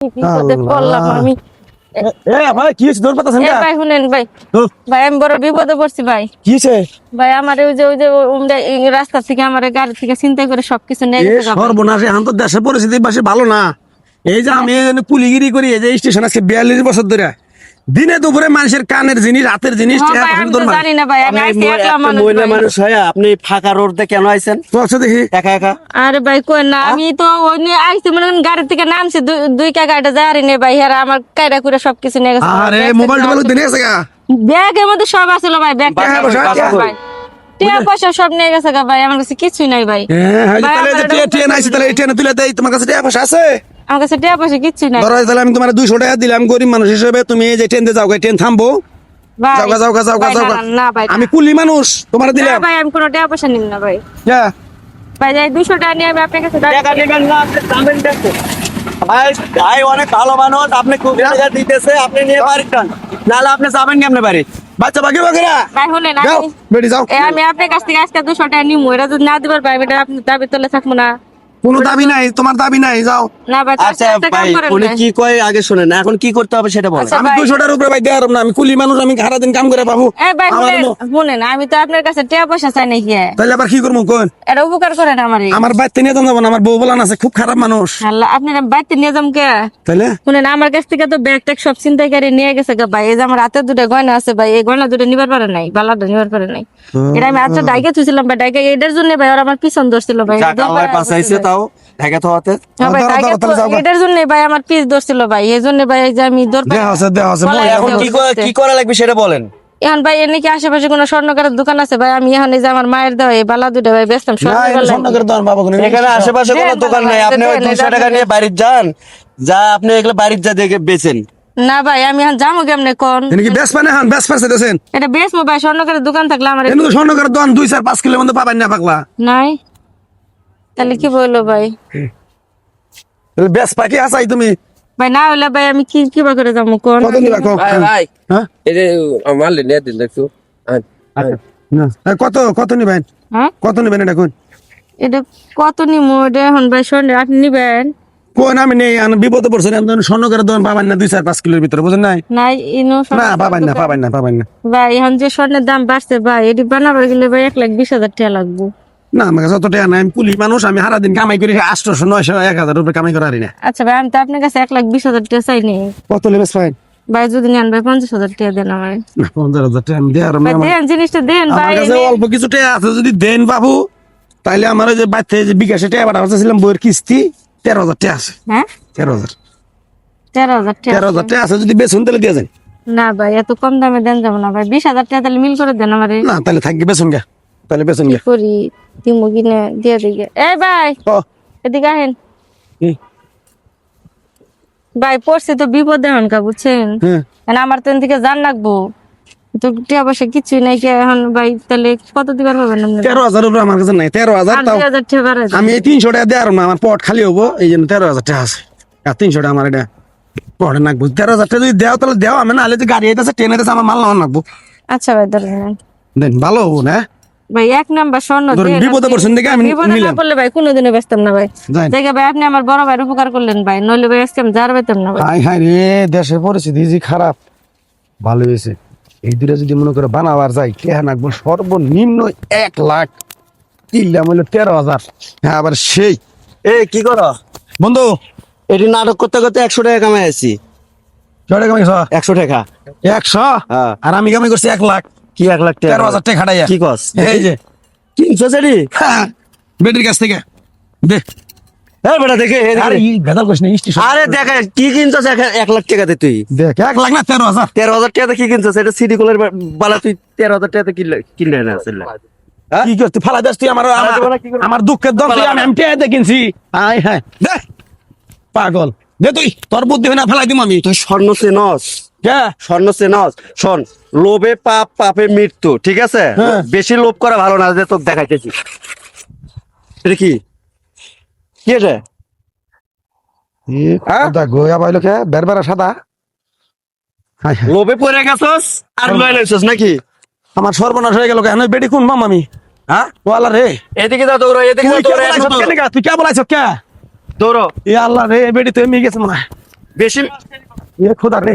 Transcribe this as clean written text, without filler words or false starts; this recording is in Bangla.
বিপদে পড়লাম আমি। ভাই কি হয়েছে? দৌড় পাতাছেন এ ভাই শুনেন ভাই, ভাই আমি বড় বিপদে পড়ছি ভাই। কি হয়েছে? ভাই আমার ওই যে রাস্তা থেকে আমার গাড়ি থেকে চিন্তা করে সবকিছু নিয়ে গেছে গা ভাই। সর্বনাশে এখন তো দেশের পরিস্থিতি বেশি ভালো না। এই যে আমি কুলিগিরি করি, এই যে স্টেশন আজকে 42 বছর ধরে দিনে দুপুরে মানুষের কানের জিনিস হাতের জিনিস হ্যাঁ ভাই, আমি তো জানি না ভাই, আমি আইছি একলা মানুষ মহিলা ভাই। মানুষ হয়ে আপনি ফাঁকা রোডে কেন আইছেন দেখি একা একা? আরে ভাই কই না, আমি তো ওই নিয়ে আইছি মানে গাড়ি থেকে নামছি, দুই কা গাড়িটা যাই নে ভাই, হেরা আমার কায়দা করে সবকিছু নিয়ে গেছে। আরে মোবাইল টোবাইল দিনে আছে গা, ব্যাগের মধ্যে সব আছিল ভাই, ব্যাগ ভাই টাকা পয়সা সব নিয়ে গেছে গা ভাই, আমার কাছে কিছুই নাই ভাই। তাহলে ট্রেন আইছে, তাহলে এই ট্রেনে তুলে দেই। তোমার কাছে টাকা পয়সা আছে? আমার কাছে টাকা পয়সা কিছুই নাই ধরো তাহলে আমি তোমার 200 টাকা দিলাম গরিব মানুষ হিসেবে, তুমি এই যে ট্রেনে যাও, ট্রেন থামবো, ভাই। যাও। না ভাই, আমি কুলি মানুষ, তোমার না দিলাম। ভাই, আমি কোনো টাকা পয়সা নিব না ভাই। যা ভাই যাই 200 টাকা নিয়ে আমি আপনার কাছে টাকা দিবেন না, আপনি যাবেন দেখো। ভাই ভাই অনেক ভালো মানুষ, আপনি খুব টাকা দিতেছে, আপনি নিয়ে বাড়ি যান, নাহলে আপনি যাবেন কি আপনি বাড়ি? বাচ্চা বাকি বাকিরা ভাই শুনেন, যাও, বেটি যাও। আমি আপনার কাছ থেকে আজকে 200 টাকা নিব, এটা যদি না দিবার ভাই, এটা আপনি দাবি তোলে থাকবো না। কোনো দাবি নাই, তোমার দাবি নাই, যাও। না ভাই, আচ্ছা একটা কাম ভাই, করেন উনি ভাই। কি কয় আগে শুনেন, এখন কি করতে হবে সেটা বলেন। আচ্ছা, আমি ভাই। 200 টাকার উপরে ভাই দেওয়ার না, আমি কুলি মানুষ, আমি সারাদিন কাম করে পাবো। এই ভাই শুনেন, আমি তো আপনার কাছে টাকা পয়সা চাই নাকি, তাহলে আবার কি করবো কোন? এটা উপকার করেন আমারে। আমার বাড়িতে নিয়ে যাবো না, আমার বউ বলান আছে, খুব খারাপ মানুষ। আল্লাহ, আপনার বাড়িতে নিয়ে যাম কে? তাহলে শুনেন, আমার কাছ থেকে তো ব্যাগ ট্যাগ সব চিন্তাই করে নিয়ে গেছে গা ভাই। এই যে আমার হাতে দুটো গয়না আছে ভাই, এই গয়না দুটো নিবার পারে নাই, বালাটা নিবার পারে নাই। এটা আমি আচ্ছা ডাইকে থুছিলাম ভাই, ডাইকে এটার জন্য ভাই, ওরা আমার পিছন ধরছিল ভাই। যাক আল্লাহ পাশাইছে, তাও ঢাকা তো হতে। হ্যাঁ ভাই, ডাইকে তো এটার জন্য ভাই আমার পিছ ধরছিল ভাই, এই জন্য ভাই এই যে আমি দৌড় পাই। দেওয়া আছে এখন কি করা লাগবে সেটা বলেন। এখন ভাই এনে কি আশেপাশে কোনো স্বর্ণকারের দোকান আছে ভাই? আমি এখন এই যে আমার মায়ের দেওয়া এই বালা দুটো ভাই বেচতাম এখানে আশেপাশে কোনো দোকান নাই, আপনি ওই 200 টাকা নিয়ে বাড়ি যান, যা আপনি এগুলো বাড়ির যা দেখে বেচেন। না ভাই, আমি এখন যাবো কেমনে কোন? এটা বেশ ভাই, স্বর্ণকারের দোকান থাকলে আমার স্বর্ণকার দোকান 2-4-5 কিলোর মধ্যে পাবেন না পাগলা। নাই, তাহলে কি বললো ভাই? বেশ পাখি আসাই তুমি ভাই না হলে ভাই আমি কিবা করে যাবো কোন? কত নিবা কও? ভাই হ্যাঁ এই যে আমার লিনে দিন একটু কত কত নিবেন? হ্যাঁ, কত নিবেন এটা কোন? এটা কত নিমো এটা এখন ভাই? স্বর্ণ আপনি নিবেন? কোন আমি নেই, আমি বিপদে পড়ছি, আমি স্বর্ণকার দোকান পাবেন না 2-4-5 কিলোর ভিতরে, বুঝেন নাই? নাই ইনো না পাবেন না, পাবেন না, পাবেন না। ভাই এখন যে স্বর্ণের দাম বাড়ছে ভাই, এটি বানাবার গেলে ভাই 1,20,000 টাকা লাগবো। না আমার কাছে অত টাকা নাই, আমি কুলি মানুষ, আমি সারাদিন কামাই করি 800-900-1000 রুপে কামাই করারি না। আচ্ছা ভাই, আমি তো আপনার কাছে 1,20,000 টাকা চাই নি কত লেবেস ফাইন? ভাই, যদি নেন ভাই 50,000 টাকা দেন আমার। না 50,000 টাকা আমি দেওয়ার ভাই দেন, জিনিসটা দেন আমার ভাই। কাছে অল্প কিছু টাকা আছে, যদি দেন বাবু তাইলে আমার ওই যে বাড়িতে যে বিকাশে টাকা পাঠাচ্ছিলাম বইয়ের কিস্তি 13,000 টাকা আছে। হ্যাঁ 13,000 13,000 টাকা। 13,000 টাকা আছে, যদি বেচুন তাহলে দিয়ে যান। না ভাই, এত কম দামে দেন যাবো না ভাই, 20,000 টাকা তাহলে মিল করে দেন আমারে। না তাহলে থাকি, বেচুন গা, তাহলে বেচুন কি গা। করি, দিমু কিনে দিয়ে দিকে। এই ভাই ও এদিকে আহেন কি? ভাই, পড়ছে তো বিপদে হনকা বুঝছেন, হ্যাঁ এখন আমার তো এদিকে জান লাগবো, তো টাকা পয়সা কিছুই নাই কি এখন ভাই, তাহলে কত দিবার পাবেন আপনি? 13,000 উপরে আমার কাছে নাই, 13,000 আর তাও 2,000 টাকা বাড়াই দেন। আমি এই 300 টাকা দেওয়ার না, আমার পট খালি হবো, এই জন্য 13,000 টাকা আছে। আর 300 টাকা আমার এটা পটে নাকবো। 13,000 টাকা যদি দেও তাহলে দেও, আমি নাহলে যে গাড়ি আইতেছে ট্রেন আইতেছে, আমার মাল নেওয়া নাকবো। আচ্ছা ভাই ধরেন দেন ভালো হবো না? ভাই, 1 নাম্বার স্বর্ণ ধরেন দেন। বিপদে পড়ছেন দেখে আমি বিপদে না নিলাম। পড়লে ভাই কোনোদিনও ব্যস্তাম না ভাই। যাই। দেখে ভাই আপনি আমার বড় ভাইয়ের উপকার করলেন ভাই, নইলে ভাই আজকে আমি যার পাইতাম না ভাই। হাই হাই রে, দেশের পরিস্থিতি যে খারাপ। ভালো হয়েছে এই দুটা যদি মনে করে বানাবার যায়, টেহা নাকবো সর্বনিম্ন 1 লাখ, কিনলাম হইলো 13,000। হ্যাঁ আবার সেই কি করো বন্ধু এটি নাটক করতে করতে 100 টাকা কামাই আছি। ছয় টাকা কামাইছ? 100 টাকা 100? হ্যাঁ। আর আমি কামাই করছি 1 লাখ। কি 1 লাখ টাকা? 13,000 টাকা খাটাইয়া। কি কস? এই যে কিনছো সেটি? হ্যাঁ, বেটির কাছ থেকে দে। হ্যাঁ বেটা দেখে আরে ই ভেজাল করিস না, স্টেশন। আরে দেখে কি কিনছস 1 লাখ টাকাতে তুই? দেখ 1 লাখ না 13,000। 13,000 টাকাতে কি কিনছস? এটা সিটি কলের বালা তুই 13,000 টাকাতে কিনলে না আসলে। হ্যাঁ? কি করতে ফালা দেস তুই? ফালাই দেবো না, কি করবো? আমার দুঃখের দম তুই, আমি টেহাতে কিনছি। আয় হ্যাঁ দে পাগল, দে তুই, তোর বুদ্ধি হয় না, ফেলাই দিম আমি। তুই স্বর্ণ চেনস? কে? স্বর্ণ চেনস? শোন, লোভে পাপ, পাপে মৃত্যু, ঠিক আছে? হ্যাঁ। বেশি লোভ করা ভালো না, যে তোকে দেখাইতেছি। এটা কি কি এটা? হ্যাঁ? গোয়া পাইলো কে? বেরবেরা সাদা। হায় হায়, লোভে পড়ে গেছস আর লয়ে লইছস নাকি? আমার সর্বনাশ হয়ে গেল। কেন বেটি কোন মাম আমি? হ্যাঁ, ওয়ালা রে, এদিকে যাও, দৌড়ো, এদিকে তুই যাও, কে দৌড়ো, বলাইছ? তুই কে বলাইছ? কে? দৌড়ো। এ আল্লাহ রে, বেটি তো এমনি গেছে মনে হয়। বেশি এ খোদা রে